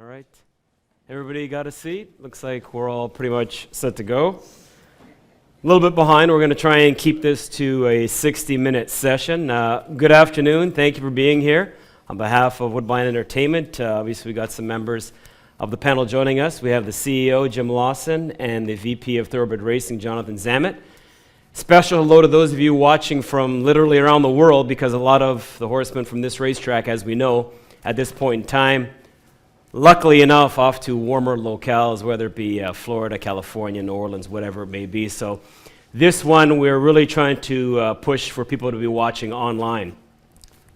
All right. Everybody got a seat? Looks like we're all pretty much set to go. A little bit behind. We're going to try and keep this to a 60-minute session. Good afternoon. Thank you for being here. On behalf of Woodbine Entertainment, obviously we got some members of the panel joining us. We have the CEO, Jim Lawson, and the VP of Thoroughbred Racing, Jonathan Zammit. Special hello to those of you watching from literally around the world, because a lot of the horsemen from this racetrack, as we know, at this point in time, luckily enough, off to warmer locales, whether it be Florida, California, New Orleans, whatever it may be. So this one, we're really trying to push for people to be watching online.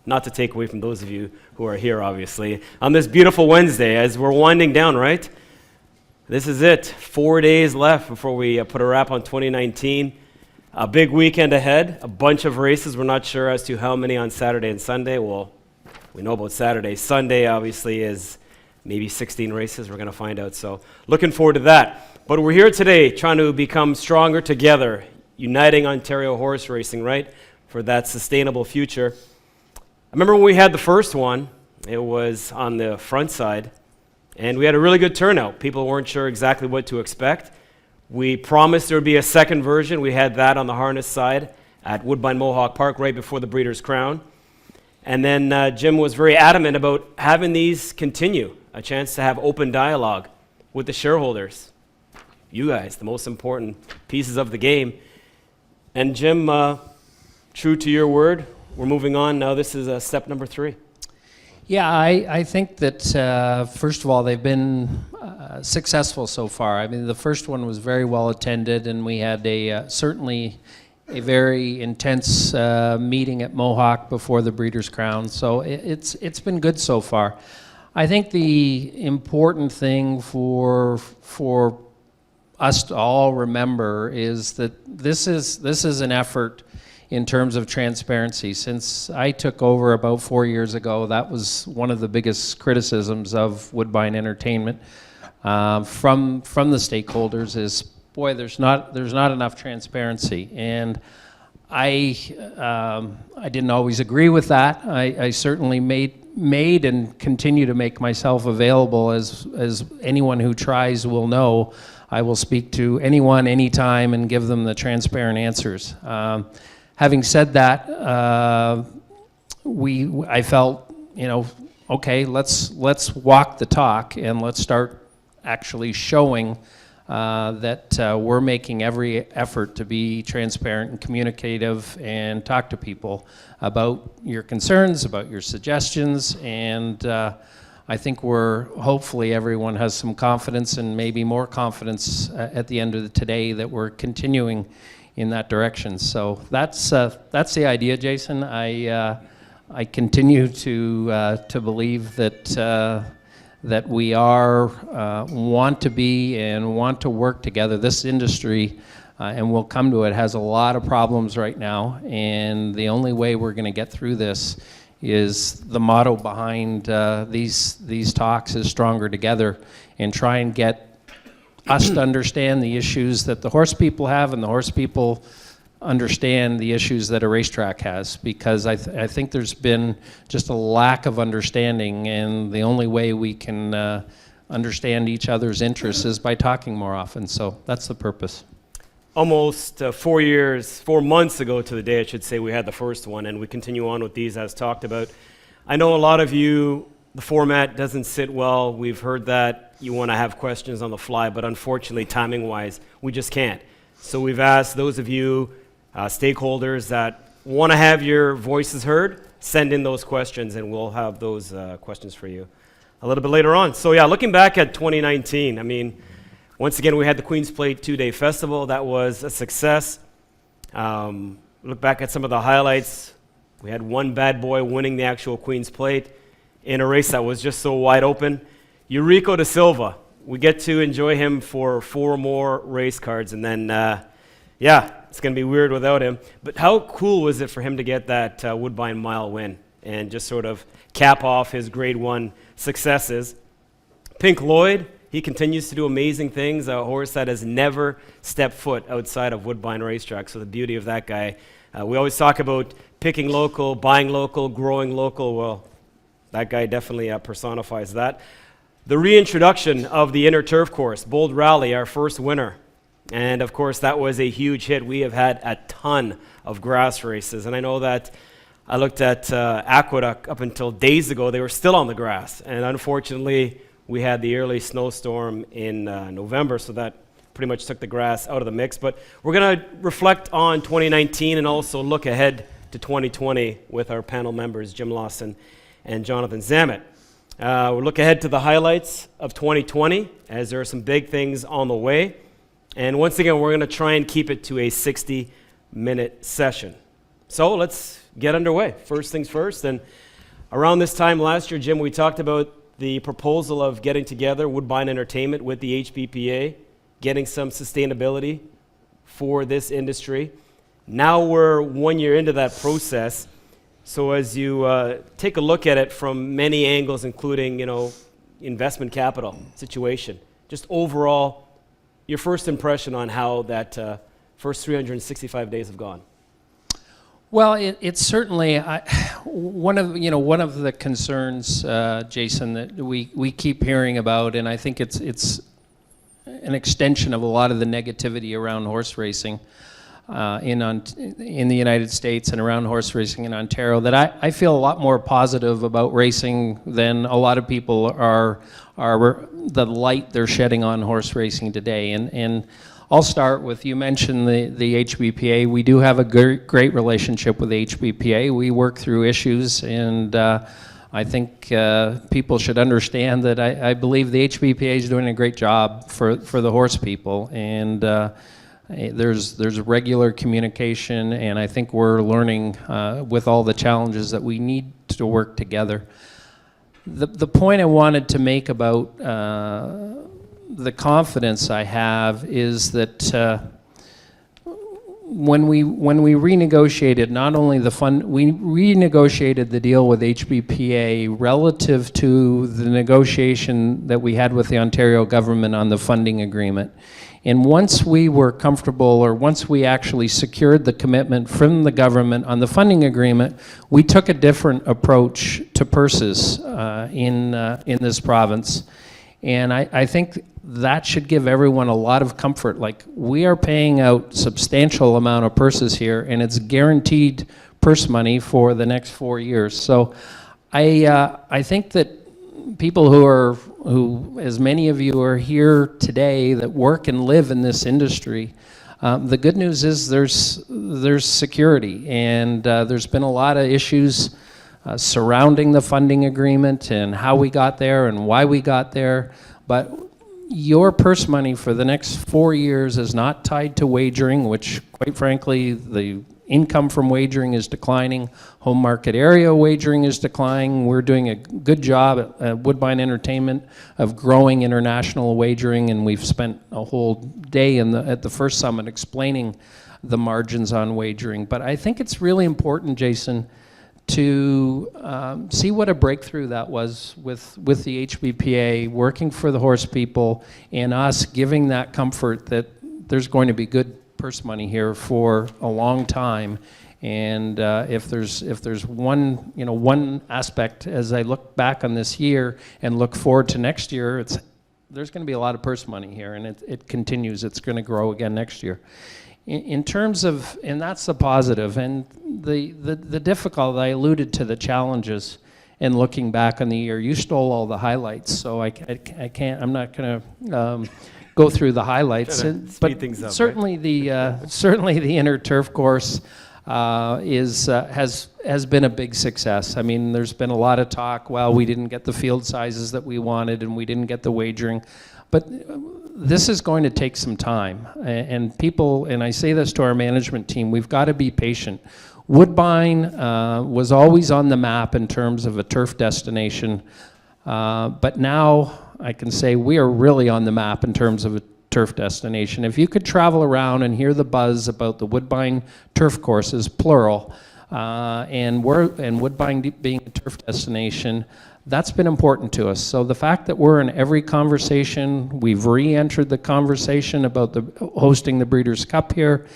Not to take away from those of you who are here, obviously. On this beautiful Wednesday, as we're winding down, right? This is it. 4 days left before we put a wrap on 2019. A big weekend ahead. A bunch of races. We're not sure as to how many on Saturday and Sunday. Well, we know about Saturday. Sunday, obviously, is maybe 16 races. We're going to find out. So looking forward to that. But we're here today trying to become stronger together, uniting Ontario horse racing, right, for that sustainable future. I remember when we had the first one, it was on the front side, and we had a really good turnout. People weren't sure exactly what to expect. We promised there would be a second version. We had that on the harness side at Woodbine Mohawk Park right before the Breeders' Crown. And then Jim was very adamant about having these continue, a chance to have open dialogue with the shareholders. You guys, the most important pieces of the game. And Jim, true to your word, we're moving on now. This is step number 3. Yeah, I think that, first of all, they've been successful so far. I mean, the first one was very well attended, and we had certainly a very intense meeting at Mohawk before the Breeders' Crown. So it's been good so far. I think the important thing for us to all remember is that this is an effort in terms of transparency. Since I took over about 4 years ago, that was one of the biggest criticisms of Woodbine Entertainment from the stakeholders is, boy, there's not enough transparency. And I didn't always agree with that. I certainly made and continue to make myself available, as anyone who tries will know. I will speak to anyone, anytime, and give them the transparent answers. Having said that, I felt, okay, let's walk the talk and let's start actually showing that we're making every effort to be transparent and communicative and talk to people about your concerns, about your suggestions, and I think hopefully everyone has some confidence and maybe more confidence at the end of today that we're continuing in that direction. So that's the idea, Jason. I continue to believe that we want to be and want to work together. This industry, and we'll come to it, has a lot of problems right now, and the only way we're going to get through this is the motto behind these talks is stronger together, and try and get us to understand the issues that the horse people have, and the horse people understand the issues that a racetrack has, because I think there's been just a lack of understanding, and the only way we can understand each other's interests is by talking more often. So that's the purpose. Almost 4 months ago to the day, I should say, we had the first one, and we continue on with these as talked about. I know a lot of you, the format doesn't sit well. We've heard that you want to have questions on the fly, but unfortunately, timing-wise, we just can't. So we've asked those of you, stakeholders that want to have your voices heard, send in those questions, and we'll have those questions for you a little bit later on. So yeah, looking back at 2019, I mean, once again, we had the Queen's Plate 2-day festival. That was a success. Look back at some of the highlights. We had one bad boy winning the actual Queen's Plate in a race that was just so wide open. Eurico da Silva, we get to enjoy him for 4 more race cards, and then, yeah, it's going to be weird without him. But how cool was it for him to get that Woodbine Mile win and just sort of cap off his Grade 1 successes? Pink Lloyd, he continues to do amazing things, a horse that has never stepped foot outside of Woodbine Racetrack, so the beauty of that guy. We always talk about picking local, buying local, growing local. Well, that guy definitely personifies that. the reintroduction of the inner turf course, Bold Rally, our first winner. And of course, that was a huge hit. We have had a ton of grass races. And I know that I looked at Aqueduct up until days ago. They were still on the grass. And unfortunately, we had the early snowstorm in November, so that pretty much took the grass out of the mix. But we're going to reflect on 2019 and also look ahead to 2020 with our panel members, Jim Lawson and Jonathan Zammit. We'll look ahead to the highlights of 2020, as there are some big things on the way. And once again, we're going to try and keep it to a 60-minute session. So let's get underway. First things first. And around this time last year, Jim, we talked about the proposal of getting together Woodbine Entertainment with the HPPA, getting some sustainability for this industry. Now we're 1 year into that process. So as you take a look at it from many angles, including, investment capital situation, just overall, your first impression on how that first 365 days have gone. Well, it's certainly one of the concerns, Jason, that we keep hearing about, and I think it's an extension of a lot of the negativity around horse racing in the United States and around horse racing in Ontario. That I feel a lot more positive about racing than a lot of people are the light they're shedding on horse racing today. And I'll start with, you mentioned the HPPA. We do have a great relationship with the HPPA. We work through issues, and I think people should understand that I believe the HPPA is doing a great job for the horse people, and there's regular communication, and I think we're learning with all the challenges that we need to work together. The point I wanted to make about the confidence I have is that when we renegotiated not only the fund, we renegotiated the deal with HPPA relative to the negotiation that we had with the Ontario government on the funding agreement. And once we were comfortable, or once we actually secured the commitment from the government on the funding agreement, we took a different approach to purses in this province. And I think that should give everyone a lot of comfort. Like, we are paying out substantial amount of purses here, and it's guaranteed purse money for the next 4 years. So I think that people who, as many of you are here today, that work and live in this industry, the good news is there's security, and there's been a lot of issues surrounding the funding agreement and how we got there and why we got there. But your purse money for the next 4 years is not tied to wagering, which, quite frankly, the income from wagering is declining. Home market area wagering is declining. We're doing a good job at Woodbine Entertainment of growing international wagering, and we've spent a whole day at the first summit explaining the margins on wagering. But I think it's really important, Jason, to see what a breakthrough that was with the HPPA, working for the horse people, and us giving that comfort that there's going to be good purse money here for a long time. And if there's one aspect, as I look back on this year and look forward to next year, there's going to be a lot of purse money here, and it continues. It's going to grow again next year. In terms of, and that's the positive, and the difficult, I alluded to the challenges, and looking back on the year, you stole all the highlights, so I can't, I'm not going to go through the highlights. But things up, certainly right? Certainly the inner turf course has been a big success. I mean, there's been a lot of talk, well, we didn't get the field sizes that we wanted, and we didn't get the wagering, but this is going to take some time, and people, and I say this to our management team, we've got to be patient. Woodbine was always on the map in terms of a turf destination, but now I can say we are really on the map in terms of a turf destination. If you could travel around and hear the buzz about the Woodbine turf courses, plural, and Woodbine being a turf destination, that's been important to us. So the fact that we're in every conversation, we've re-entered the conversation about hosting the Breeders' Cup here.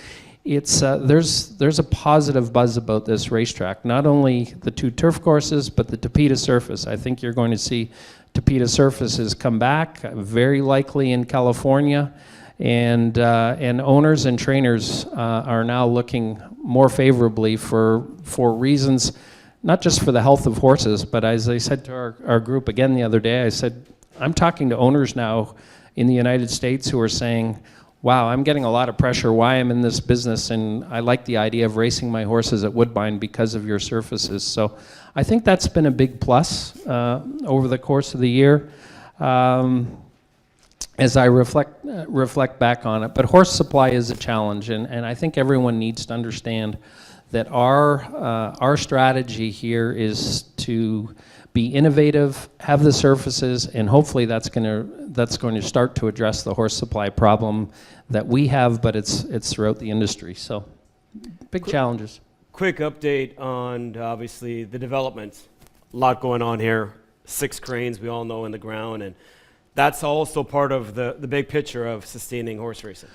It's there's a positive buzz about this racetrack. Not only the two turf courses, but the Tapeta surface. I think you're going to see tapetum surfaces come back, very likely in California, and owners and trainers are now looking more favorably for reasons, not just for the health of horses, but as I said to our group again the other day, I said, I'm talking to owners now in the United States who are saying, wow, I'm getting a lot of pressure why I'm in this business, and I like the idea of racing my horses at Woodbine because of your surfaces. So I think that's been a big plus over the course of the year as I reflect back on it. But horse supply is a challenge, and I think everyone needs to understand that our strategy here is to be innovative, have the surfaces, and hopefully that's going to start to address the horse supply problem that we have, but it's throughout the industry. So big challenges. Quick update on obviously the development. A lot going on here. 6 cranes we all know in the ground, and that's also part of the big picture of sustaining horse racing.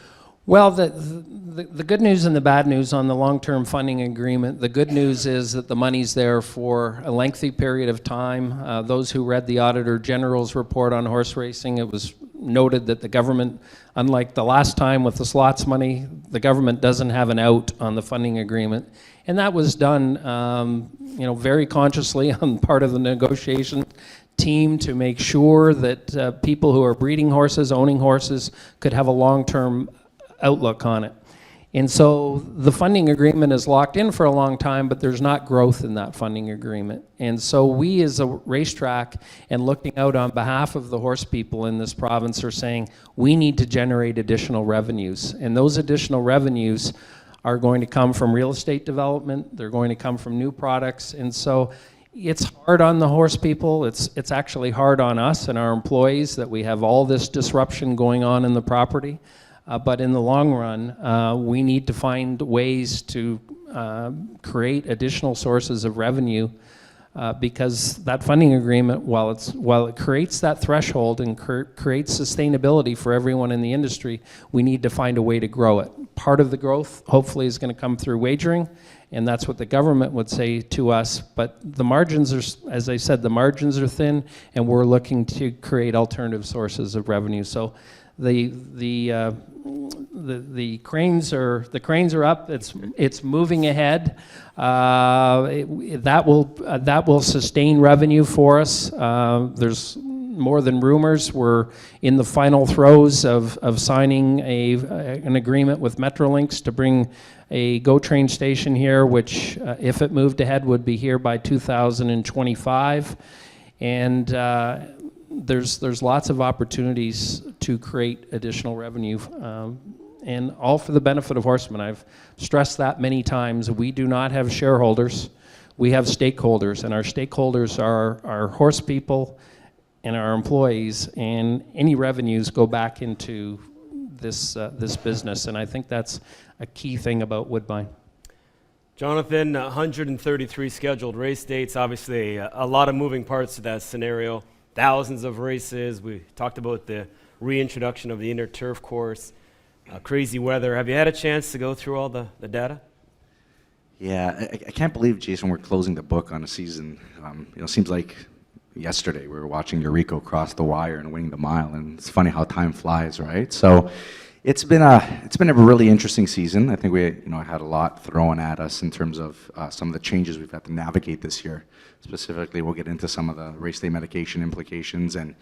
Well, the good news and the bad news on the long-term funding agreement, the good news is that the money's there for a lengthy period of time. Those who read the Auditor General's report on horse racing, it was noted that the government, unlike the last time with the slots money, the government doesn't have an out on the funding agreement. And that was done very consciously on part of the negotiation team to make sure that people who are breeding horses, owning horses, could have a long-term outlook on it. And so the funding agreement is locked in for a long time, but there's not growth in that funding agreement. And so we as a racetrack and looking out on behalf of the horse people in this province are saying we need to generate additional revenues. And those additional revenues are going to come from real estate development, they're going to come from new products. And so it's hard on the horse people, it's actually hard on us and our employees that we have all this disruption going on in the property. But in the long run, we need to find ways to create additional sources of revenue because that funding agreement, while it creates that threshold and creates sustainability for everyone in the industry, we need to find a way to grow it. Part of the growth, hopefully, is going to come through wagering, and that's what the government would say to us. But the margins are, as I said, the margins are thin, and we're looking to create alternative sources of revenue. So the cranes are up. It's moving ahead. That will sustain revenue for us. There's more than rumors. We're in the final throes of signing an agreement with Metrolinx to bring a GO train station here, which if it moved ahead would be here by 2025. And there's lots of opportunities to create additional revenue, and all for the benefit of horsemen. I've stressed that many times. We do not have shareholders. We have stakeholders, and our stakeholders are our horse people and our employees, and any revenues go back into this business, and I think that's a key thing about Woodbine. Jonathan, 133 scheduled race dates, obviously a lot of moving parts to that scenario. Thousands of races. We talked about the reintroduction of the inner turf course, crazy weather. Have you had a chance to go through all the data? Yeah, I can't believe, Jason, we're closing the book on a season. It seems like yesterday we were watching Eureka cross the wire and winning the mile, and it's funny how time flies, right? So it's been a really interesting season. I think we had a lot thrown at us in terms of some of the changes we've had to navigate this year. Specifically, we'll get into some of the race day medication implications, and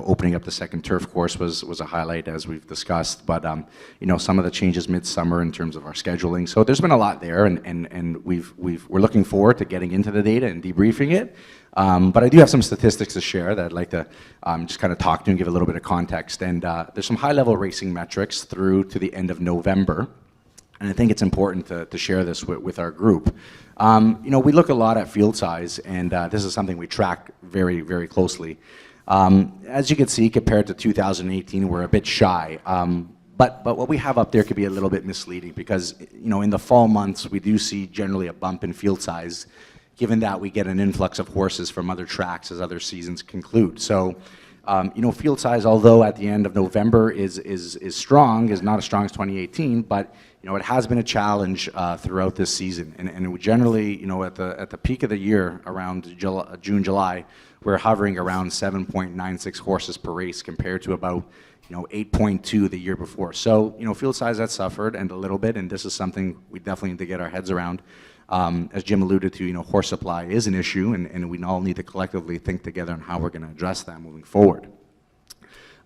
opening up the second turf course was a highlight, as we've discussed. But some of the changes midsummer in terms of our scheduling. So there's been a lot there, and we're looking forward to getting into the data and debriefing it. But I do have some statistics to share that I'd like to just kind of talk to and give a little bit of context. And there's some high-level racing metrics through to the end of November. And I think it's important to share this with our group. We look a lot at field size, and this is something we track very, very closely. As you can see, compared to 2018, we're a bit shy. But what we have up there could be a little bit misleading because, in the fall months, we do see generally a bump in field size, given that we get an influx of horses from other tracks as other seasons conclude. So Field size, although at the end of November is strong, is not as strong as 2018, but it has been a challenge throughout this season. And we generally, at the peak of the year, around June, July, we're hovering around 7.96 horses per race compared to about 8.2 the year before. So field size has suffered and a little bit, and this is something we definitely need to get our heads around. As Jim alluded to, horse supply is an issue, and we all need to collectively think together on how we're going to address that moving forward.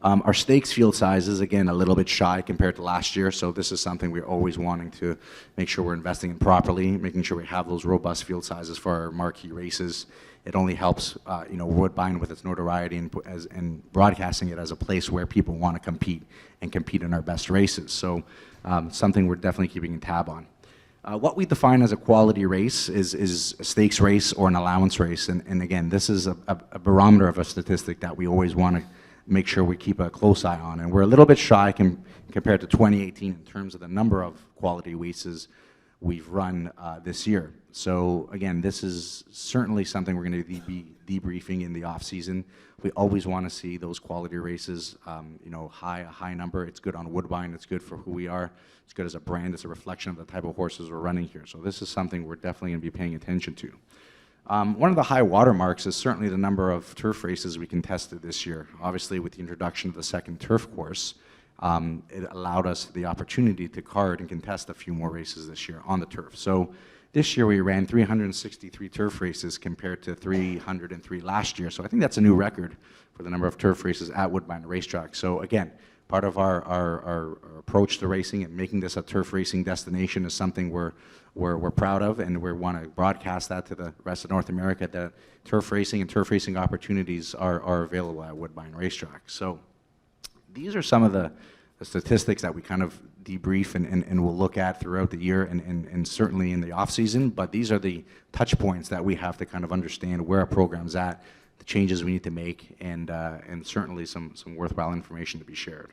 Our stakes field size is, again, a little bit shy compared to last year, so this is something we're always wanting to make sure we're investing in properly, making sure we have those robust field sizes for our marquee races. It only helps, Woodbine with its notoriety and broadcasting it as a place where people want to compete and compete in our best races. So something we're definitely keeping a tab on. What we define as a quality race is a stakes race or an allowance race. And again, this is a barometer of a statistic that we always want to make sure we keep a close eye on. And we're a little bit shy compared to 2018 in terms of the number of quality races we've run this year. So again, this is certainly something we're going to be debriefing in the off season. We always want to see those quality races, a high number. It's good on Woodbine. It's good for who we are. It's good as a brand. It's a reflection of the type of horses we're running here. So this is something we're definitely going to be paying attention to. One of the high watermarks is certainly the number of turf races we contested this year. Obviously, with the introduction of the second turf course, it allowed us the opportunity to card and contest a few more races this year on the turf. So this year we ran 363 turf races compared to 303 last year. So I think that's a new record for the number of turf races at Woodbine Racetrack. So again, part of our approach to racing and making this a turf racing destination is something we're proud of, and we want to broadcast that to the rest of North America, that turf racing and turf racing opportunities are available at Woodbine Racetrack. So these are some of the statistics that we kind of debrief and we'll look at throughout the year and certainly in the off season, but these are the touch points that we have to kind of understand where our program's at, the changes we need to make, and certainly some worthwhile information to be shared.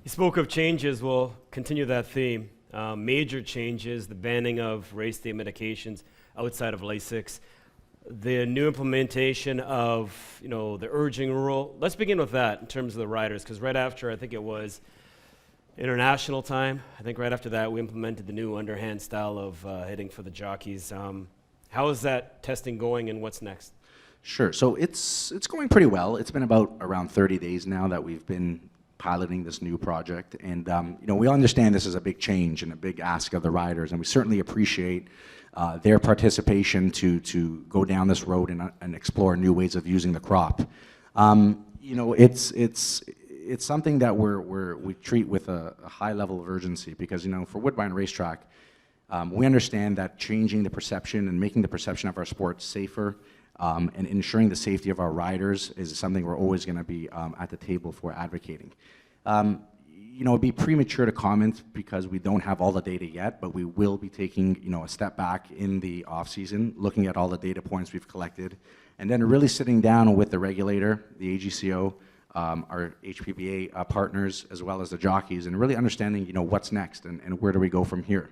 You spoke of changes. We'll continue that theme. Major changes, the banning of race day medications outside of Lasix, the new implementation of the urging rule. Let's begin with that in terms of the riders, because right after, I think it was international time, I think right after that we implemented the new underhand style of hitting for the jockeys. How is that testing going, and what's next? Sure. So it's going pretty well. It's been about around 30 days now that we've been piloting this new project, and we understand this is a big change and a big ask of the riders, and we certainly appreciate their participation to go down this road and explore new ways of using the crop. It's something that we treat with a high level of urgency, because for Woodbine Racetrack, we understand that changing the perception and making the perception of our sport safer and ensuring the safety of our riders is something we're always going to be at the table for advocating. It'd be premature to comment because we don't have all the data yet, but we will be taking a step back in the off season, looking at all the data points we've collected, and then really sitting down with the regulator, the AGCO, our HPPA partners, as well as the jockeys, and really understanding what's next and where do we go from here.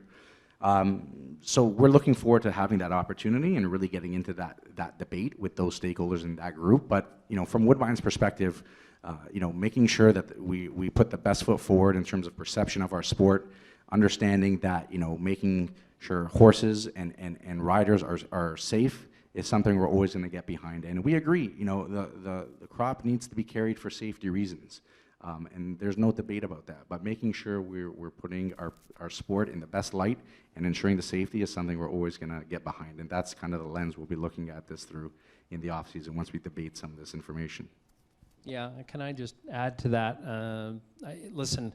So we're looking forward to having that opportunity and really getting into that debate with those stakeholders in that group. But from Woodbine's perspective, making sure that we put the best foot forward in terms of perception of our sport, understanding that making sure horses and riders are safe is something we're always going to get behind. And we agree, the crop needs to be carried for safety reasons. And there's no debate about that. But making sure we're putting our sport in the best light and ensuring the safety is something we're always going to get behind. And that's kind of the lens we'll be looking at this through in the off season once we debate some of this information. Yeah, can I just add to that? Listen,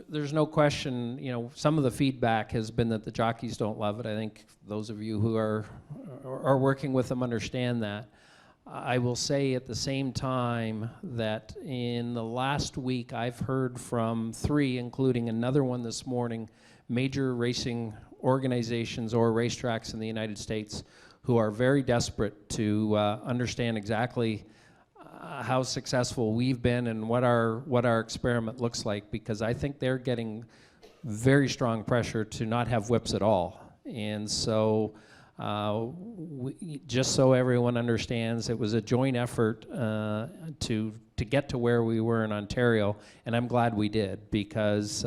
there's no question, some of the feedback has been that the jockeys don't love it. I think those of you who are working with them understand that. I will say at the same time that in the last week I've heard from 3, including another one this morning, major racing organizations or racetracks in the United States who are very desperate to understand exactly how successful we've been and what our experiment looks like, because I think they're getting very strong pressure to not have whips at all. And so Just so everyone understands, it was a joint effort to get to where we were in Ontario, and I'm glad we did, because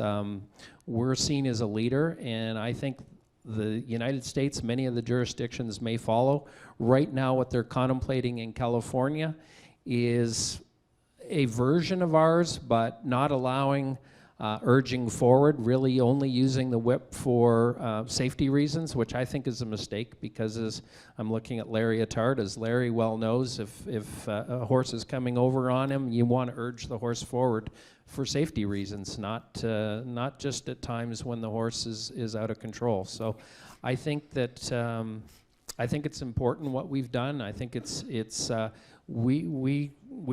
we're seen as a leader, and I think the United States, many of the jurisdictions may follow. Right now, what they're contemplating in California is a version of ours, but not allowing urging forward, really only using the whip for safety reasons, which I think is a mistake, because as I'm looking at Larry Attard, as Larry well knows, if a horse is coming over on him, you want to urge the horse forward for safety reasons, not just at times when the horse is out of control. So I think that I think it's important what we've done. I think we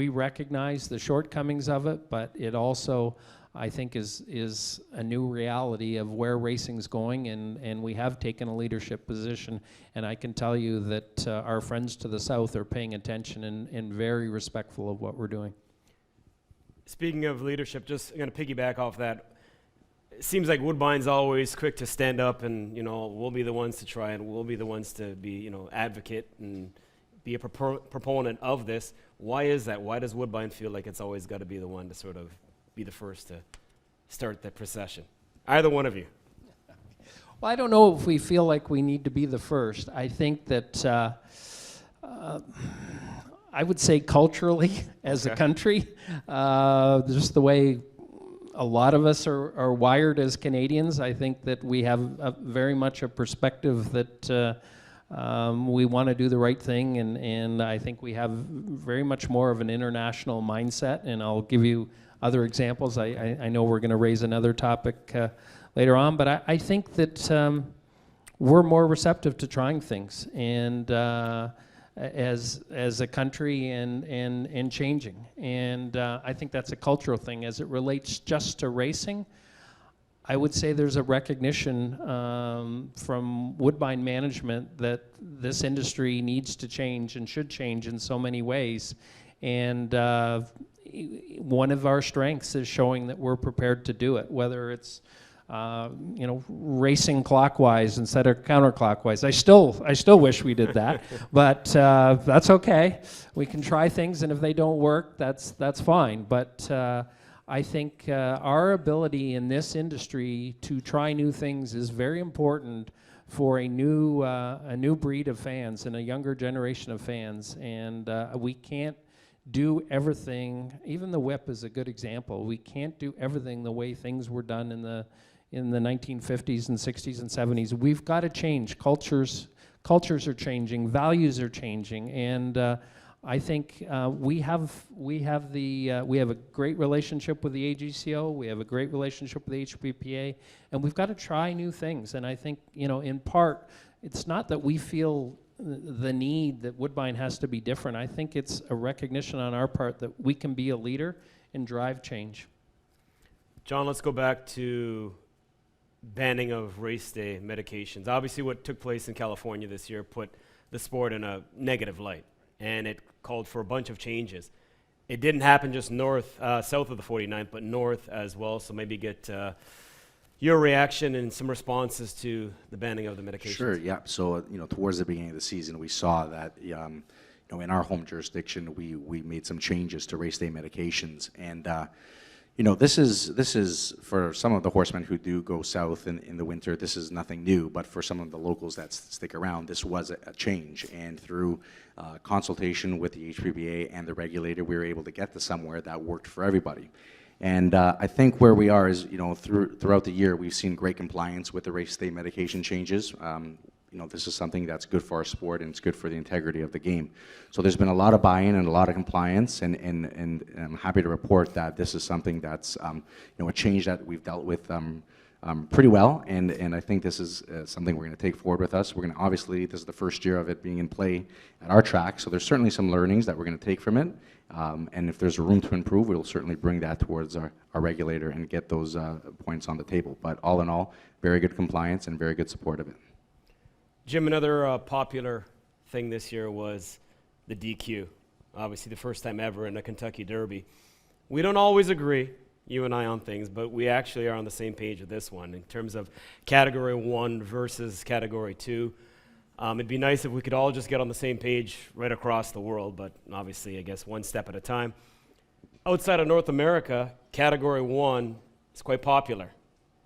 recognize the shortcomings of it, but it also, I think, is a new reality of where racing's going, and we have taken a leadership position, and I can tell you that our friends to the south are paying attention and very respectful of what we're doing. Speaking of leadership, just going to piggyback off that. It seems like Woodbine's always quick to stand up and, we'll be the ones to try, and we'll be the ones to be, advocate and be a proponent of this. Why is that? Why does Woodbine feel like it's always got to be the one to sort of be the first to start the procession? Either one of you. Well, I don't know if we feel like we need to be the first. I think that I would say culturally, as a country, just the way a lot of us are wired as Canadians, I think that we have very much a perspective that we want to do the right thing, and I think we have very much more of an international mindset, and I'll give you other examples. I know we're going to raise another topic later on, but I think that we're more receptive to trying things, and as a country and changing. And I think that's a cultural thing. As it relates just to racing, I would say there's a recognition from Woodbine management that this industry needs to change and should change in so many ways. And one of our strengths is showing that we're prepared to do it, whether it's racing clockwise instead of counterclockwise. I still wish we did that, but that's okay. We can try things, and if they don't work, that's fine. But I think our ability in this industry to try new things is very important for a new breed of fans and a younger generation of fans. And we can't do everything. Even the whip is a good example. We can't do everything the way things were done in the 1950s and 60s and 70s. We've got to change. Cultures are changing. Values are changing, and I think we have a great relationship with the AGCO. We have a great relationship with the HPPA, and we've got to try new things. And I think in part, it's not that we feel the need that Woodbine has to be different. I think it's a recognition on our part that we can be a leader and drive change. John, let's go back to banning of race day medications. Obviously, what took place in California this year put the sport in a negative light, and it called for a bunch of changes. It didn't happen just south of the 49th, but north as well. So maybe get your reaction and some responses to the banning of the medications. Sure. Yeah. So towards the beginning of the season, we saw that in our home jurisdiction, we made some changes to race day medications, and this is for some of the horsemen who do go south in the winter. This is nothing new, but for some of the locals that stick around, this was a change. And through consultation with the HPPA and the regulator, we were able to get to somewhere that worked for everybody. And I think where we are is, throughout the year, we've seen great compliance with the race day medication changes. This is something that's good for our sport, and it's good for the integrity of the game. So there's been a lot of buy-in and a lot of compliance, and I'm happy to report that this is something that's a change that we've dealt with pretty well, and I think this is something we're going to take forward with us. We're going to, obviously, this is the first year of it being in play at our track, so there's certainly some learnings that we're going to take from it, and if there's a room to improve, we'll certainly bring that towards our regulator and get those points on the table. But all in all, very good compliance and very good support of it. Jim, another popular thing this year was the DQ. Obviously, the first time ever in a Kentucky Derby. We don't always agree, you and I, on things, but we actually are on the same page with this one in terms of Category 1 versus Category 2. It'd be nice if we could all just get on the same page right across the world, but obviously, I guess one step at a time. Outside of North America, Category 1 is quite popular,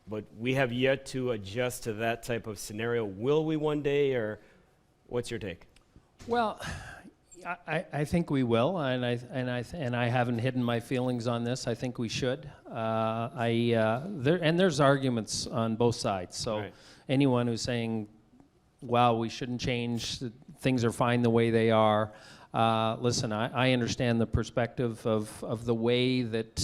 but we have yet to adjust to that type of scenario. Will we one day, or what's your take? Well, I think we will, and I haven't hidden my feelings on this. I think we should. There's arguments on both sides. So Right. anyone who's saying, "Well, we shouldn't change, things are fine the way they are," listen, I understand the perspective of the way that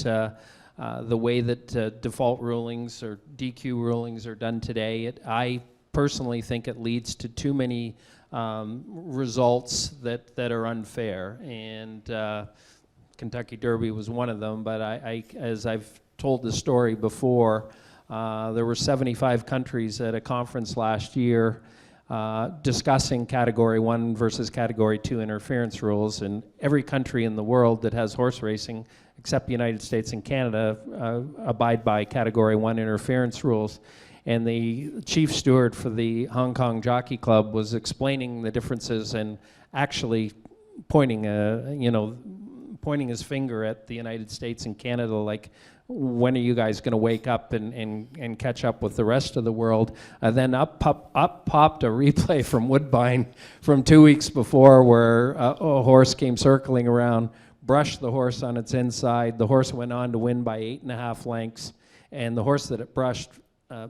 default rulings or DQ rulings are done today. I personally think it leads to too many results that are unfair, and Kentucky Derby was one of them. But as I've told the story before, there were 75 countries at a conference last year discussing Category 1 versus Category 2 interference rules, and every country in the world that has horse racing, except the United States and Canada, abide by Category 1 interference rules. And the chief steward for the Hong Kong Jockey Club was explaining the differences and actually pointing his finger at the United States and Canada, like, when are you guys going to wake up and catch up with the rest of the world? Then up popped a replay from Woodbine from 2 weeks before, where a horse came circling around, brushed the horse on its inside. The horse went on to win by 8.5 lengths, and the horse that it brushed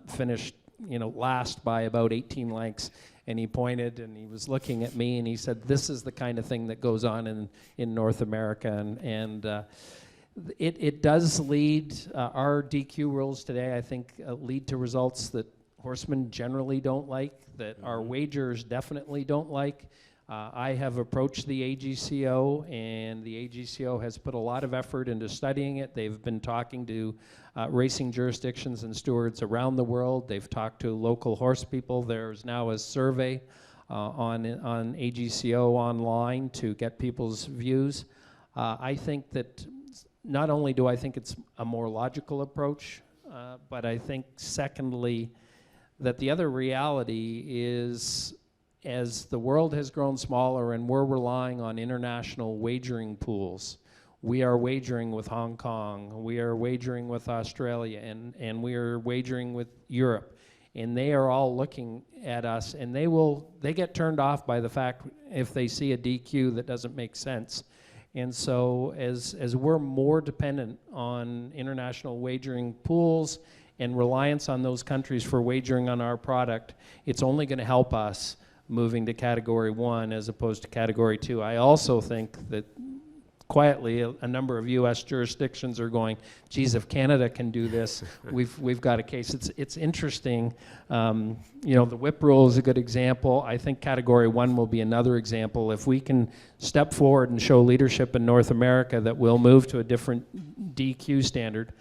finished, last by about 18 lengths. And he pointed and he was looking at me and he said, "This is the kind of thing that goes on in North America." And it does lead, our DQ rules today, I think, lead to results that horsemen generally don't like, that our wagers definitely don't like. I have approached the AGCO, and the AGCO has put a lot of effort into studying it. They've been talking to racing jurisdictions and stewards around the world. They've talked to local horse people. There's now a survey on AGCO online to get people's views. I think that not only do I think it's a more logical approach, but I think secondly that the other reality is, as the world has grown smaller and we're relying on international wagering pools, we are wagering with Hong Kong, we are wagering with Australia, and we are wagering with Europe. And they are all looking at us, and they get turned off by the fact if they see a DQ that doesn't make sense. And so as we're more dependent on international wagering pools and reliance on those countries for wagering on our product, it's only going to help us moving to Category 1 as opposed to Category 2. I also think that quietly a number of U.S. jurisdictions are going, geez, if Canada can do this, we've got a case. It's interesting. The whip rule is a good example. I think Category 1 will be another example. If we can step forward and show leadership in North America that we'll move to a different DQ standard,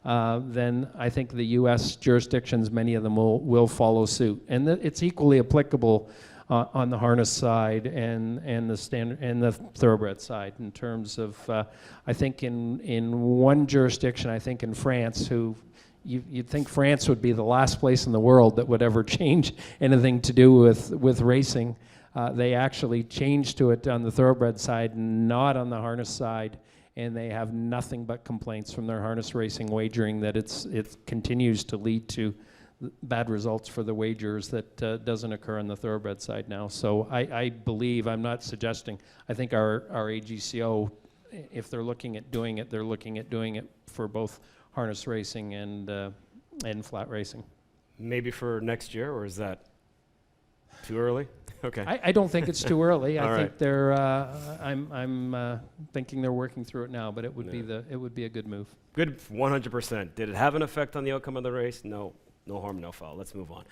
then I think the U.S. jurisdictions, many of them will follow suit. And it's equally applicable on the harness side and the standard and the thoroughbred side, in terms of I think in one jurisdiction, I think in France, you'd think France would be the last place in the world that would ever change anything to do with racing. They actually changed to it on the thoroughbred side, not on the harness side, and they have nothing but complaints from their harness racing wagering that it continues to lead to bad results for the wagers that doesn't occur on the thoroughbred side now. So I believe, I'm not suggesting, I think our AGCO, if they're looking at doing it, they're looking at doing it for both harness racing and flat racing. Maybe for next year, or is that too early? Okay. I don't think it's too early. I All think right. they're. I'm thinking they're working through it now, but it would be a good move. Good, 100%. Did it have an effect on the outcome of the race? No. No harm, no foul. Let's move on.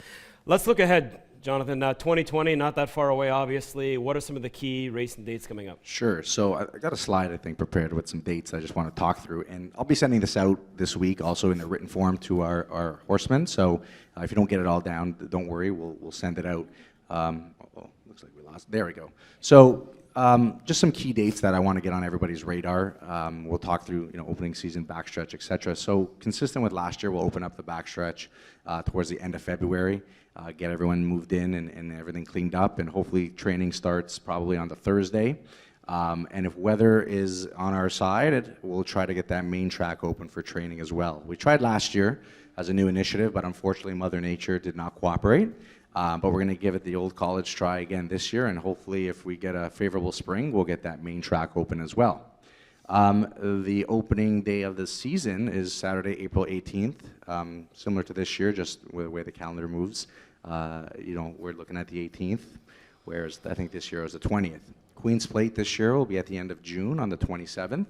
Let's look ahead, Jonathan. 2020, not that far away, obviously. What are some of the key racing dates coming up? Sure. So I got a slide, I think, prepared with some dates I just want to talk through. And I'll be sending this out this week, also in a written form to our horsemen. So if you don't get it all down, don't worry. We'll send it out. Looks like we lost. There we go. So just some key dates that I want to get on everybody's radar. We'll talk through, opening season, backstretch, etc. So consistent with last year, we'll open up the backstretch towards the end of February, get everyone moved in and everything cleaned up, and hopefully training starts probably on the Thursday. And if weather is on our side, we'll try to get that main track open for training as well. We tried last year as a new initiative, but unfortunately Mother Nature did not cooperate. But we're going to give it the old college try again this year, and hopefully if we get a favorable spring, we'll get that main track open as well. The opening day of the season is Saturday, April 18th. Similar to this year, just with the way the calendar moves. We're looking at the 18th, whereas I think this year was the 20th. Queen's Plate this year will be at the end of June on the 27th,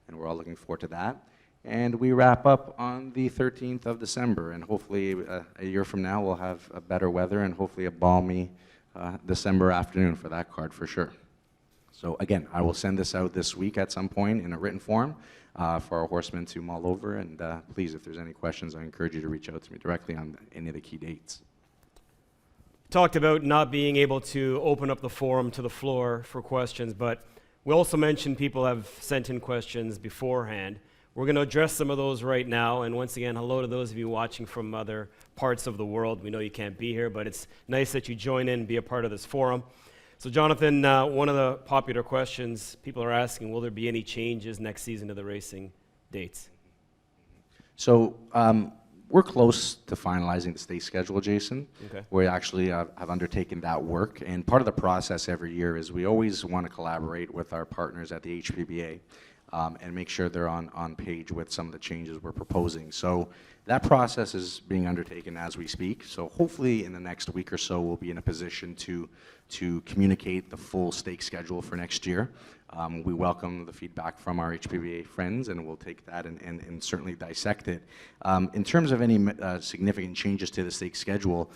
and we're all looking forward to that. And we wrap up on the 13th of December, and hopefully a year from now we'll have a better weather and hopefully a balmy December afternoon for that card for sure. So again, I will send this out this week at some point in a written form for our horsemen to mull over, and please, if there's any questions, I encourage you to reach out to me directly on any of the key dates. Talked about not being able to open up the forum to the floor for questions, but we also mentioned people have sent in questions beforehand. We're going to address some of those right now, and once again, hello to those of you watching from other parts of the world. We know you can't be here, but it's nice that you join in and be a part of this forum. So Jonathan, one of the popular questions people are asking, will there be any changes next season to the racing dates? So we're close to finalizing the state schedule, Jason. Okay. We actually have undertaken that work, and part of the process every year is we always want to collaborate with our partners at the HPPA. And make sure they're on page with some of the changes we're proposing. So that process is being undertaken as we speak. So hopefully in the next week or so, we'll be in a position to communicate the full stake schedule for next year. We welcome the feedback from our HPPA friends, and we'll take that and certainly dissect it. In terms of any significant changes to the stake schedule,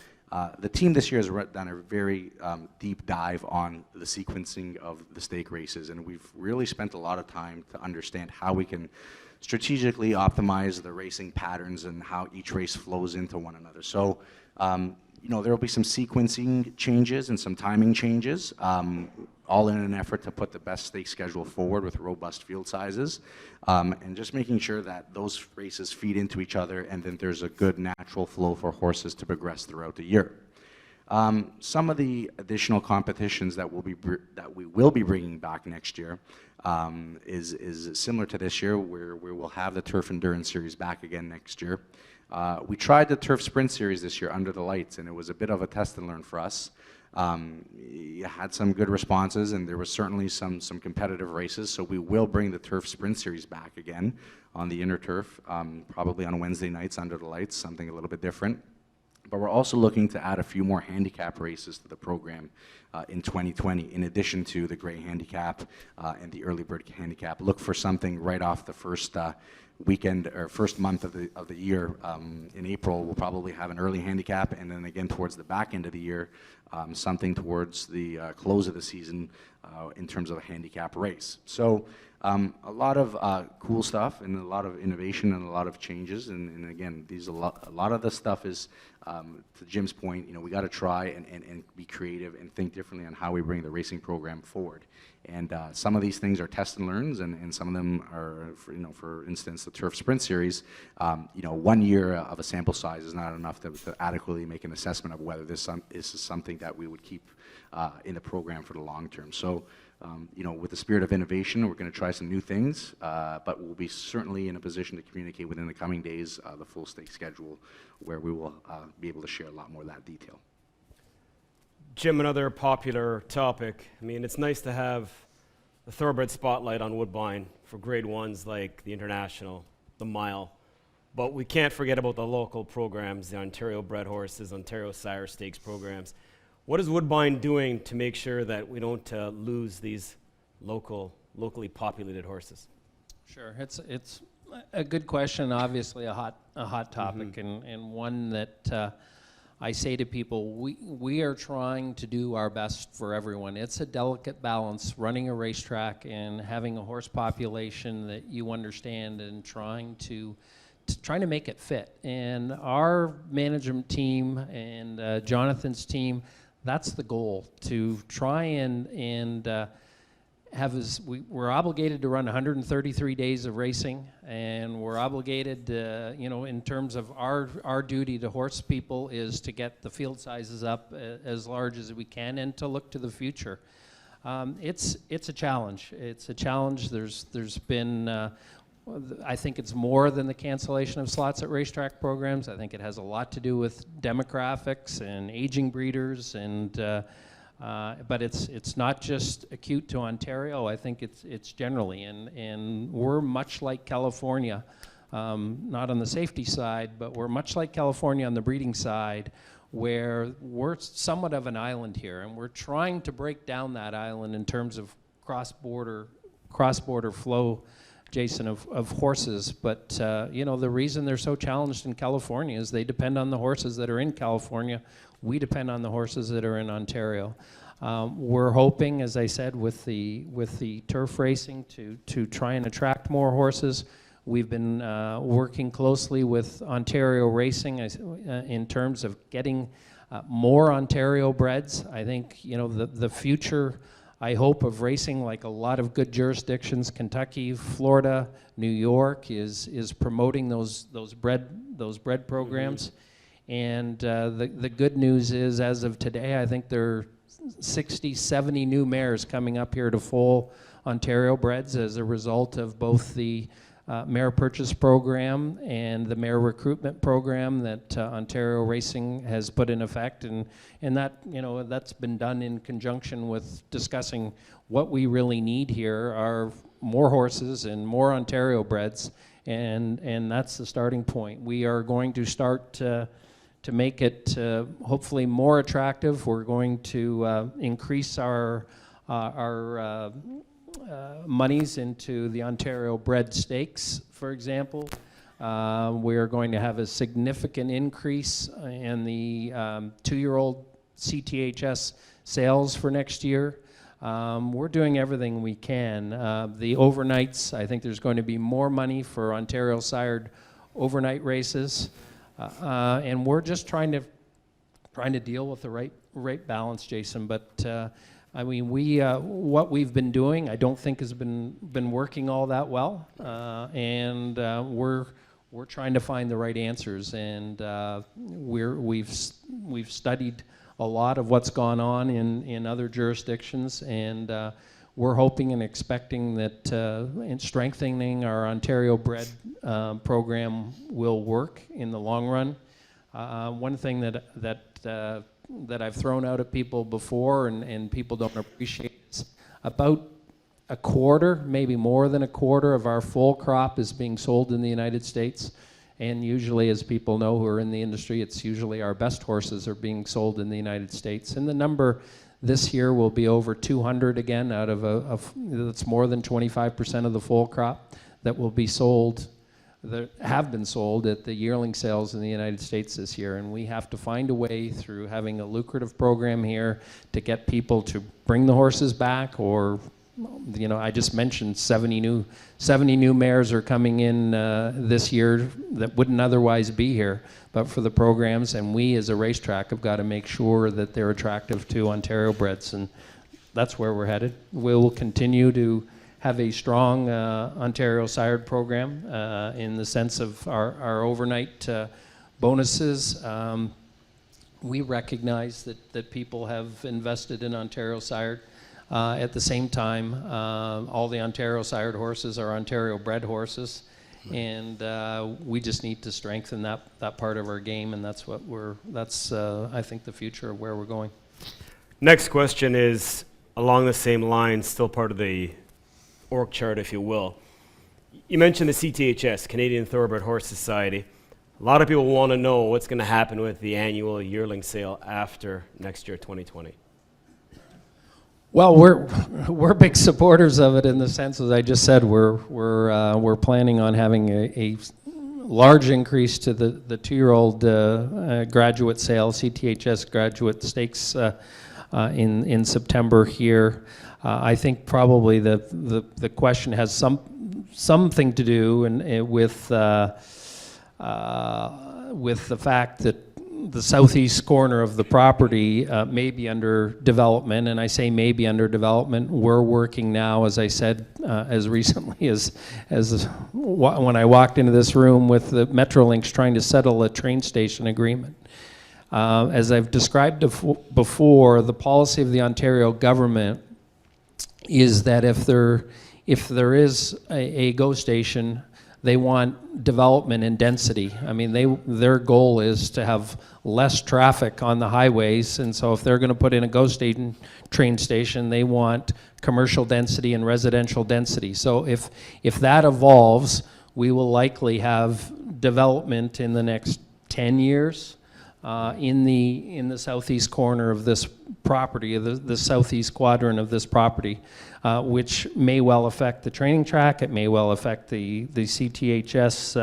the team this year has done a very deep dive on the sequencing of the stake races, and we've really spent a lot of time to understand how we can strategically optimize the racing patterns and how each race flows into one another. So, there will be some sequencing changes and some timing changes, all in an effort to put the best stake schedule forward with robust field sizes, and just making sure that those races feed into each other and then there's a good natural flow for horses to progress throughout the year. Some of the additional competitions that we will be bringing back next year is similar to this year, where we will have the Turf Endurance Series back again next year. We tried the Turf Sprint Series this year under the lights, and it was a bit of a test and learn for us. You had some good responses, and there was certainly some competitive races, so we will bring the Turf Sprint Series back again on the inner turf, probably on Wednesday nights under the lights, something a little bit different. But we're also looking to add a few more handicap races to the program in 2020, in addition to the Grey Handicap and the Early Bird Handicap. Look for something right off the first weekend or first month of the year. In April, we'll probably have an early handicap, and then again towards the back end of the year, something towards the close of the season in terms of a handicap race. So a lot of cool stuff and a lot of innovation and a lot of changes, and again, a lot of the stuff is, to Jim's point, we got to try and be creative and think differently on how we bring the racing program forward. And some of these things are test and learns, and some of them are, for instance, the Turf Sprint Series. 1 year of a sample size is not enough to adequately make an assessment of whether this is something that we would keep in the program for the long term. So, with the spirit of innovation, we're going to try some new things, but we'll be certainly in a position to communicate within the coming days the full stake schedule, where we will be able to share a lot more of that detail. Jim, another popular topic. I mean, it's nice to have the thoroughbred spotlight on Woodbine for grade ones like the International, the Mile, but we can't forget about the local programs, the Ontario Bred Horses, Ontario Sire Stakes programs. What is Woodbine doing to make sure that we don't lose these locally populated horses? Sure, it's a good question. Obviously, a hot topic, and one that I say to people, we are trying to do our best for everyone. It's a delicate balance, running a racetrack and having a horse population that you understand, and trying to make it fit. And our management team and Jonathan's team, that's the goal, to try and we're obligated to run 133 days of racing, and we're obligated, in terms of our duty to horse people is to get the field sizes up as large as we can and to look to the future. It's a challenge. It's a challenge. There's been, I think it's more than the cancellation of slots at racetrack programs. I think it has a lot to do with demographics and aging breeders, and but it's not just acute to Ontario. I think it's generally, and we're much like California, not on the safety side, but we're much like California on the breeding side, where we're somewhat of an island here, and we're trying to break down that island in terms of cross-border flow, Jason, of horses. But the reason they're so challenged in California is they depend on the horses that are in California. We depend on the horses that are in Ontario. We're hoping, as I said, with the turf racing to try and attract more horses. We've been working closely with Ontario Racing in terms of getting more Ontario breds. I think the future, I hope, of racing, like a lot of good jurisdictions, Kentucky, Florida, New York, is promoting those bred programs. And the good news is, as of today, I think there are 60, 70 new mares coming up here to foal Ontario breds as a result of both the mare purchase program and the mare recruitment program that Ontario Racing has put in effect, and that that's been done in conjunction with discussing what we really need here are more horses and more Ontario breds, and that's the starting point. We are going to start to make it hopefully more attractive. We're going to increase our monies into the Ontario bred stakes, for example. We're going to have a significant increase in the 2-year-old CTHS sales for next year. We're doing everything we can. The overnights, I think there's going to be more money for Ontario sired overnight races, and we're just trying to deal with the right balance, Jason. But I mean, what we've been doing, I don't think has been working all that well, and we're trying to find the right answers. And we've studied a lot of what's gone on in other jurisdictions, and we're hoping and expecting that in strengthening our Ontario bred program will work in the long run. One thing that I've thrown out at people before and people don't appreciate is about a quarter, maybe more than a quarter of our full crop is being sold in the United States. And usually, as people know who are in the industry, it's usually our best horses are being sold in the United States. And the number this year will be over 200 again, out of that's more than 25% of the full crop that will be sold, that have been sold at the yearling sales in the United States this year. And we have to find a way through having a lucrative program here to get people to bring the horses back, or I just mentioned 70 new mares are coming in this year that wouldn't otherwise be here, but for the programs. And we as a racetrack have got to make sure that they're attractive to Ontario breds, and that's where we're headed. We'll continue to have a strong Ontario sired program in the sense of our overnight bonuses. We recognize that people have invested in Ontario sired. At the same time, all the Ontario sired horses are Ontario bred horses, and we just need to strengthen that part of our game, and that's I think the future of where we're going. Next question is along the same line, still part of the org chart, if you will. You mentioned the CTHS, Canadian Thoroughbred Horse Society. A lot of people want to know what's going to happen with the annual yearling sale after next year, 2020. Well, we're big supporters of it in the sense, as I just said, we're planning on having a large increase to the 2-year-old graduate sale, CTHS graduate stakes in September here. I think probably the question has something to do with the fact that the southeast corner of the property may be under development, and I say may be under development. We're working now, as I said, as recently as when I walked into this room with the Metrolinx trying to settle a train station agreement. As I've described before, the policy of the Ontario government is that if there is a GO station, they want development and density. I mean, their goal is to have less traffic on the highways, and so if they're going to put in a GO station, train station, they want commercial density and residential density. So if that evolves, we will likely have development in the next 10 years in the southeast corner of this property, the southeast quadrant of this property, which may well affect the training track. It may well affect the CTHS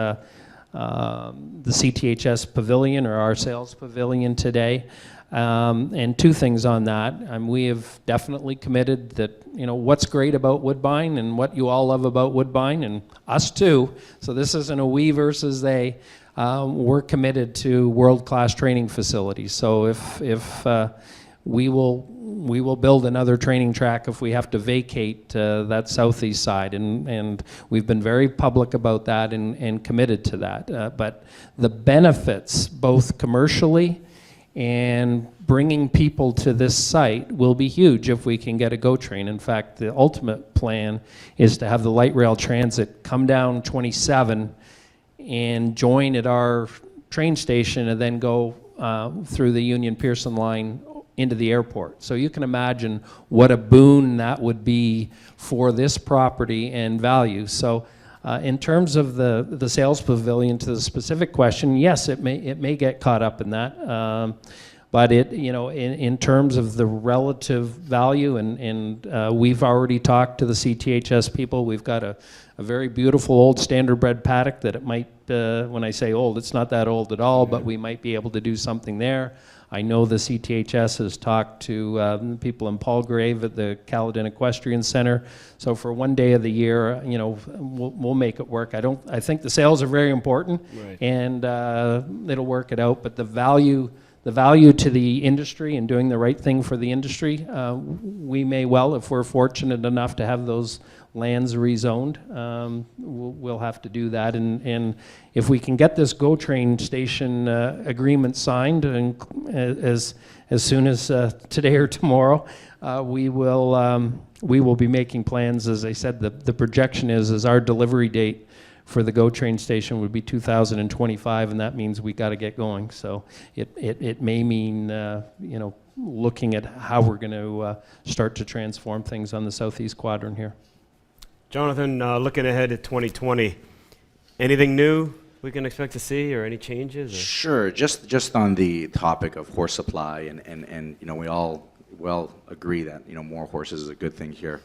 pavilion, or our sales pavilion today. And two things on that. We have definitely committed that, what's great about Woodbine and what you all love about Woodbine, and us too, so this isn't a we versus they, we're committed to world-class training facilities. So if we will build another training track if we have to vacate that southeast side, and we've been very public about that and committed to that. But the benefits, both commercially and bringing people to this site, will be huge if we can get a GO train. In fact, the ultimate plan is to have the light rail transit come down 27 and join at our train station and then go through the Union Pearson line into the airport. So you can imagine what a boon that would be for this property and value. So in terms of the sales pavilion, to the specific question, yes, it may get caught up in that. But in terms of the relative value, and we've already talked to the CTHS people. We've got a very beautiful old standard bred paddock that it might, when I say old, it's not that old at all, but we might be able to do something there. I know the CTHS has talked to people in Palgrave at the Caledon Equestrian Center. So for one day of the year, we'll make it work. I think the sales are very important, right, and it'll work it out. But the value to the industry and doing the right thing for the industry, we may well, if we're fortunate enough to have those lands rezoned, we'll have to do that. And if we can get this GO train station agreement signed, and as soon as today or tomorrow, we will be making plans. As I said, the projection is our delivery date for the GO train station would be 2025, and that means we got to get going. So it may mean looking at how we're going to start to transform things on the southeast quadrant here. Jonathan, looking ahead to 2020, anything new we can expect to see, or any changes? Or? Sure. Just on the topic of horse supply, and we all well agree that more horses is a good thing here.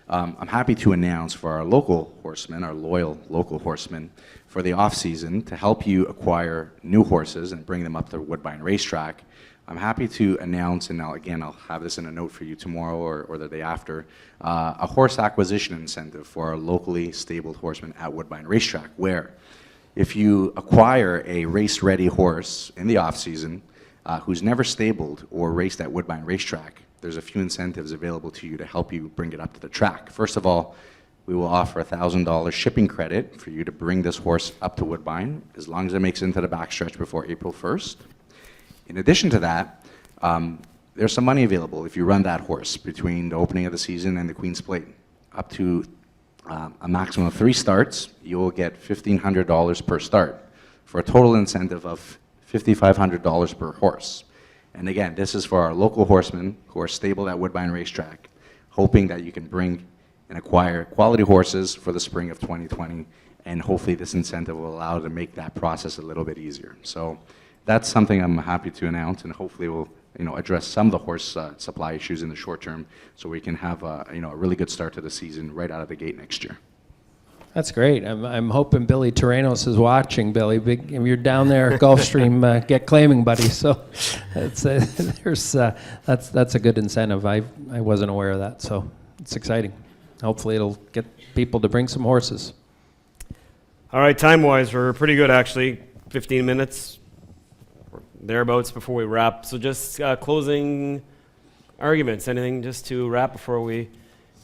I'm happy to announce for our local horsemen, our loyal local horsemen, for the off season to help you acquire new horses and bring them up to Woodbine Racetrack. I'm happy to announce, and I'll have this in a note for you tomorrow or the day after, a horse acquisition incentive for our locally stabled horsemen at Woodbine Racetrack, where if you acquire a race-ready horse in the off-season who's never stabled or raced at Woodbine Racetrack, there's a few incentives available to you to help you bring it up to the track. First of all, we will offer $1,000 shipping credit for you to bring this horse up to Woodbine, as long as it makes it into the backstretch before April 1st. In addition to that, there's some money available if you run that horse between the opening of the season and the Queen's Plate. Up to a maximum of 3 starts, you will get $1,500 per start, for a total incentive of $5,500 per horse. And again, this is for our local horsemen who are stabled at Woodbine Racetrack, hoping that you can bring and acquire quality horses for the spring of 2020, and hopefully this incentive will allow to make that process a little bit easier. So that's something I'm happy to announce, and hopefully we'll address some of the horse supply issues in the short term, so we can have a really good start to the season right out of the gate next year. That's great. I'm hoping Billy Terrenos is watching. Billy, if you're down there at Gulfstream, get claiming, buddy. So that's a good incentive. I wasn't aware of that, so it's exciting. Hopefully it'll get people to bring some horses. All right, time-wise, we're pretty good actually. 15 minutes. thereabouts before we wrap. So just closing arguments, anything just to wrap before we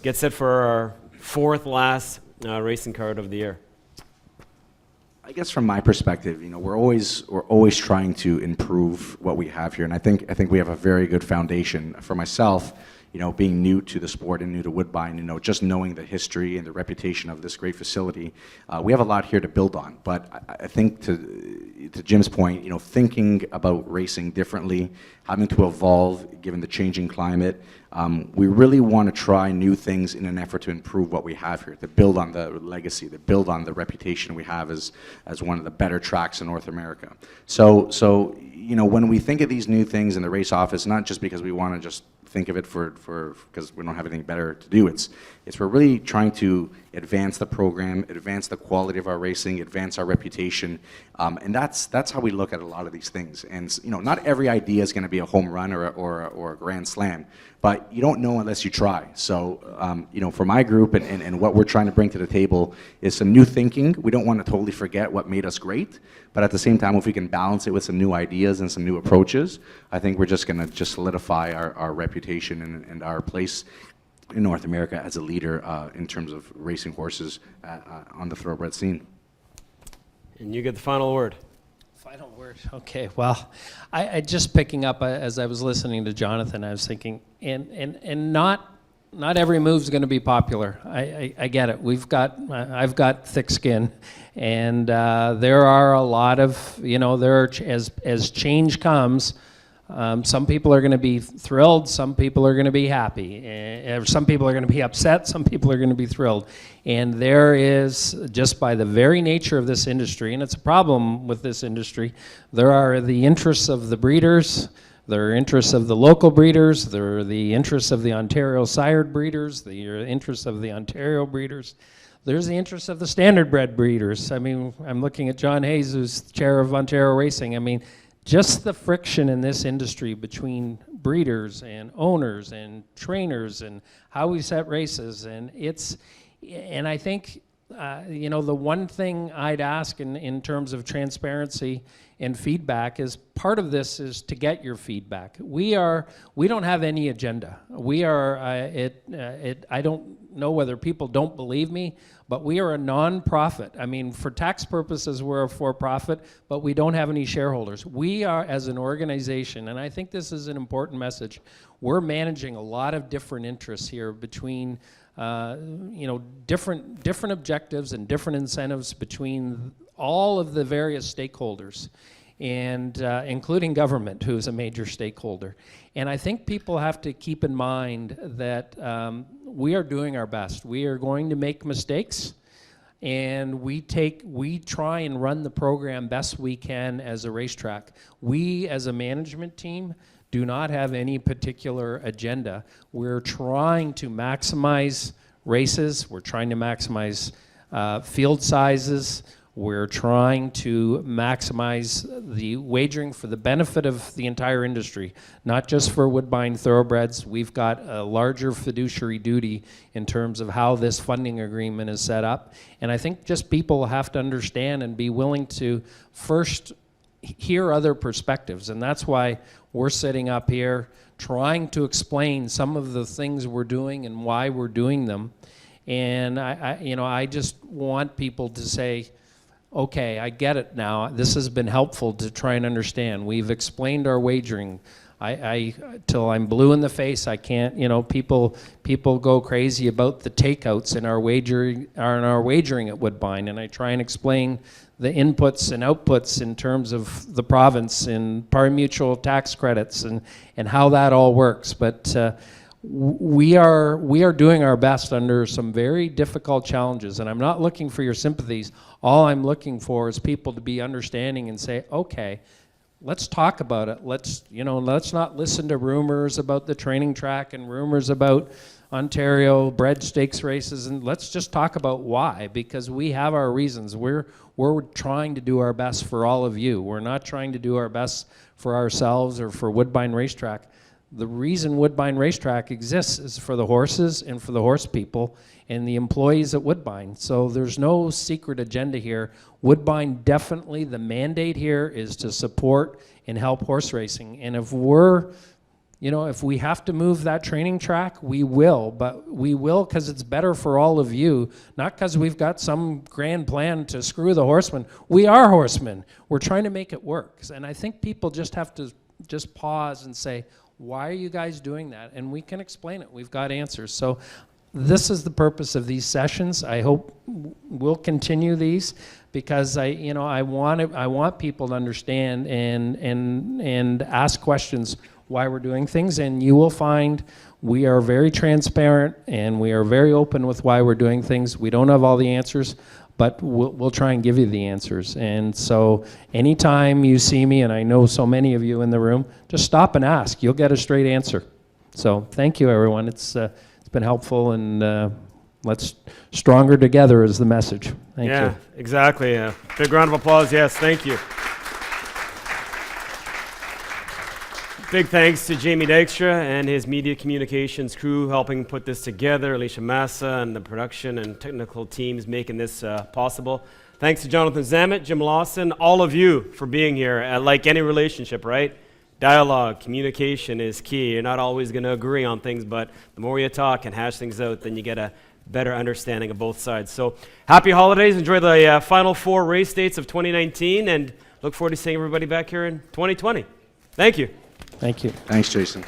get set for our fourth last racing card of the year. I guess from my perspective, we're always trying to improve what we have here, and I think we have a very good foundation. For myself, being new to the sport and new to Woodbine, just knowing the history and the reputation of this great facility, we have a lot here to build on. But I think to Jim's point, thinking about racing differently, having to evolve given the changing climate, we really want to try new things in an effort to improve what we have here, to build on the legacy, to build on the reputation we have as one of the better tracks in North America. So when we think of these new things in the race office, not just because we want to just think of it because we don't have anything better to do. It's we're really trying to advance the program, advance the quality of our racing, advance our reputation, and that's how we look at a lot of these things. And not every idea is going to be a home run or a grand slam, but you don't know unless you try. So for my group and what we're trying to bring to the table is some new thinking. We don't want to totally forget what made us great, but at the same time, if we can balance it with some new ideas and some new approaches, I think we're just going to solidify our reputation and our place in North America as a leader in terms of racing horses on the thoroughbred scene. And you get the final word. Final word. Okay. Well, I just picking up as I was listening to Jonathan, I was thinking, and not every move is going to be popular. I get it. I've got thick skin, and there are a lot of as change comes. Some people are going to be thrilled, some people are going to be happy, some people are going to be upset, some people are going to be thrilled. And there is, just by the very nature of this industry, and it's a problem with this industry, there are the interests of the breeders, there are interests of the local breeders, there are the interests of the Ontario sired breeders, the interests of the Ontario breeders. There's the interests of the standard bred breeders. I mean, I'm looking at John Hayes, who's chair of Ontario Racing. I mean, just the friction in this industry between breeders and owners and trainers and how we set races, and I think the one thing I'd ask in terms of transparency and feedback is part of this is to get your feedback. We don't have any agenda. I don't know whether people don't believe me, but we are a non-profit. I mean, for tax purposes, we're a for-profit, but we don't have any shareholders. We are, as an organization, and I think this is an important message, we're managing a lot of different interests here between different objectives and different incentives between all of the various stakeholders, and including government, who's a major stakeholder. And I think people have to keep in mind that we are doing our best. We are going to make mistakes, and we try and run the program best we can as a racetrack. We, as a management team, do not have any particular agenda. We're trying to maximize races. We're trying to maximize field sizes. We're trying to maximize the wagering for the benefit of the entire industry, not just for Woodbine Thoroughbreds. We've got a larger fiduciary duty in terms of how this funding agreement is set up. And I think just people have to understand and be willing to first hear other perspectives. And that's why we're sitting up here trying to explain some of the things we're doing and why we're doing them. And I just want people to say, okay, I get it now. This has been helpful to try and understand. We've explained our wagering. Till I'm blue in the face, I can't, people go crazy about the takeouts in our wagering at Woodbine, and I try and explain the inputs and outputs in terms of the province and pari-mutuel tax credits and how that all works. But we are doing our best under some very difficult challenges, and I'm not looking for your sympathies. All I'm looking for is people to be understanding and say, okay, let's talk about it. Let's not listen to rumors about the training track and rumors about Ontario bred stakes races, and let's just talk about why, because we have our reasons. We're trying to do our best for all of you. We're not trying to do our best for ourselves or for Woodbine Racetrack. The reason Woodbine Racetrack exists is for the horses and for the horse people and the employees at Woodbine. So there's no secret agenda here. Woodbine, definitely the mandate here is to support and help horse racing. And if if we have to move that training track, we will, but we will because it's better for all of you, not because we've got some grand plan to screw the horsemen. We are horsemen. We're trying to make it work. And I think people just have to just pause and say, why are you guys doing that? And we can explain it. We've got answers. So this is the purpose of these sessions. I hope we'll continue these because I want people to understand and ask questions why we're doing things, and you will find we are very transparent and we are very open with why we're doing things. We don't have all the answers, but we'll try and give you the answers. And so anytime you see me, and I know so many of you in the room, just stop and ask. You'll get a straight answer. So thank you, everyone. It's been helpful, and let's stronger together is the message. Thank you. Yeah, exactly. Big round of applause. Yes, thank you. Big thanks to Jamie Dykstra and his media communications crew helping put this together, Alicia Massa and the production and technical teams making this possible. Thanks to Jonathan Zammit, Jim Lawson, all of you for being here. Like any relationship, right? Dialogue, communication is key. You're not always going to agree on things, but the more you talk and hash things out, then you get a better understanding of both sides. So happy holidays. Enjoy the final 4 race dates of 2019, and look forward to seeing everybody back here in 2020. Thank you. Thank you. Thanks, Jason.